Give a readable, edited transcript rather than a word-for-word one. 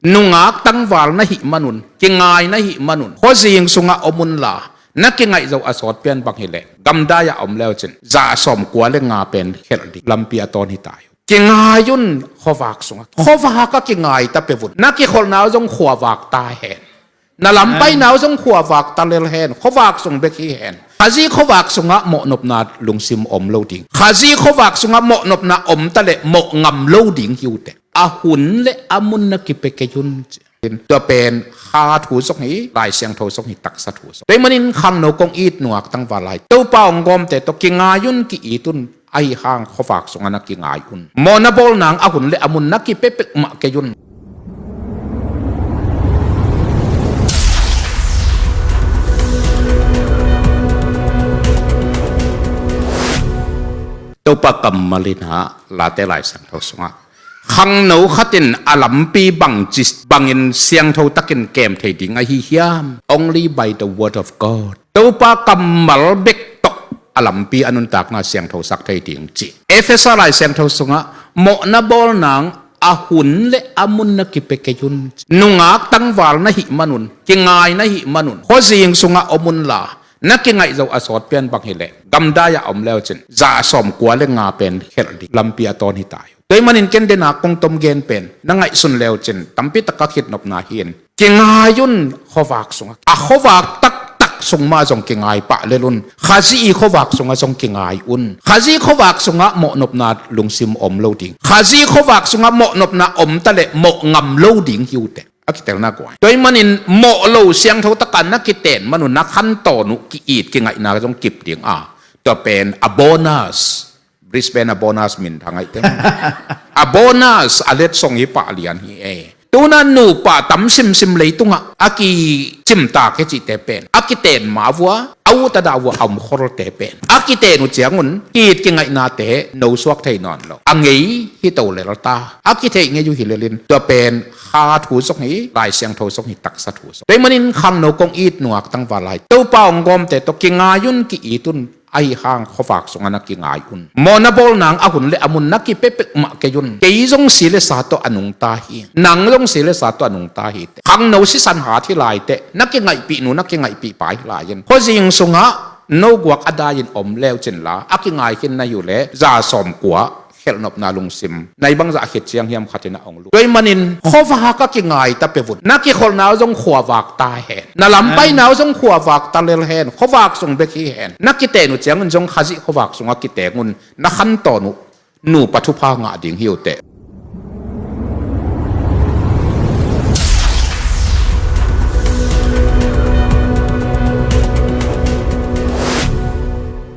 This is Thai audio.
nungak tangwal na hi manun kingay na hi manun hozing sunga omun la na kingay zo asot pian bang hile gamdaya omleo chen za som kwale nga pen heldi lampi aton hi tayo kingayun khowak sunga khowaka kingay ta pevun na ki khol naw jong khowak ta hen na lampai naw jong khowak ta lel hen khowak sung beki hen khazi khowak sunga mo nop na lungsim om loading khazi khowak sunga mo nop na om ta le mo ngam loading hiute a hun le amun na ki pekeyunตัวเป็นคาถูสกนี้ลายเสียงโทสกนี้ตักสะถูสกแต่มันนินขังโนกงอีดหนวกตั้งวาลายตัวเป่างกอมแต่ตัวกิงายุนกิอีตุนไอห่างขฝากสงนักกิงายุนมอนาบอลนางอาหุนเลอามุนนักกิเป๊ะมะเกยุนตัวปะกัมมาลินาลาเตลายเสียงโทสกขังโนขัดินอาลัมปีบังจิสบังอินเสียงเท่าตักินเกมเทดิงไอฮิยาม only by the word of God ตัวปากำมัลเบกตกอาลัมปีอนุนตักนาเสียงเท่าสักเทดิงจีเอเฟซัสไลเสียงเท่าสงะโมนาบอลนางอาหุนเลอามุนนักิเปกยุนนุงักตั้งวาลนะหิมันุนกิงายนะหิมันุนโคจิงสงะอมุนลานักกิงไงเราอสอดเปียนบังเฮเลกำได้ยาอมแล้วเจนจะสมกว่าเลงาเป็นเฮลดิลำปีอตอนหิตายโดยมันอินเกนเดนักคงตมเกนเป็นนังไงสุนแล้วเจนตั้มปิตะกักหิดนบนาเฮียนกิงายุนขวากสงะขวากตักสงมาจงกิงายปะเลลุนขาซีขวากสงะจงกิงายอุนขาซีขวากสงะโมนบนาลุงซิมอมโลดิงขาซีขวากสงะโมนบนาอมตะเลโมงำโลดิงฮิวเตอากิเตลน่ากว่าโดยมันอินโมโลเสียงเท่าตะกันนักกิเตนมนุษย์นักขันโตนุกิอีดกิงไงนาจงกิบเดียงตัวเป็นอโบนัสบริสเบนอโบนัสมินทางไอเต็มอโบนัสอเลตส่งฮิปะเลียนฮีตัวนั้นหนูป่าตั้มซิมเลยตุงอากิจิมตาเกจิเตเป็นอากิเตนมาวัวเอาตะดาวเอามคอร์เตเป็นอากิเตนุเจียงุนกีดกิงไงนาเตโนสวกไทยนอนเราอังไงฮิโตเลลตาอากิเตงไงอยู่ฮิเลลินตัวเป็นคาถูสกนี้ลายเสียงโทสกนี้ตักสะถูสกแต่มันนินขังโนกงอีดหนวกตั้งวาลายตัวเป่างกอมแต่ตัวกิงายุนกิอีตุนไอห่างขฝากสงนักกิงายอุนมอนาบอลนางอาหุนเลอามุนนักกิเป๊ะมะเกยุนเกยจงสีเลสาตัวอนุงตาฮีนางจงสีเลสาตัวอนุงตาฮีขังโนสิสันหาที่ลายเตนักกิงไงปีนูนักกิงไงปีปลายลายันพอจิงสงะโนกวักอดายินอมเลวเจนลาอากิงไงกินนาอยู่เลจาสมกัวเฮลนบนาลุงซิมในบางจะเขียนเชียงเฮียมขัดนาองลูโดยมันอินขวากกิงไงตะเปวุนนักกิคนนาวจงขวากตาแหนนาลำไปนาวจงขวากตาเลลแหนขวากสงเบกีแหนนักกิเตนุเจียงจงขจิขวากสงกิเตงุนนักขันโตนุปัทุพางาดิ่งหิวเต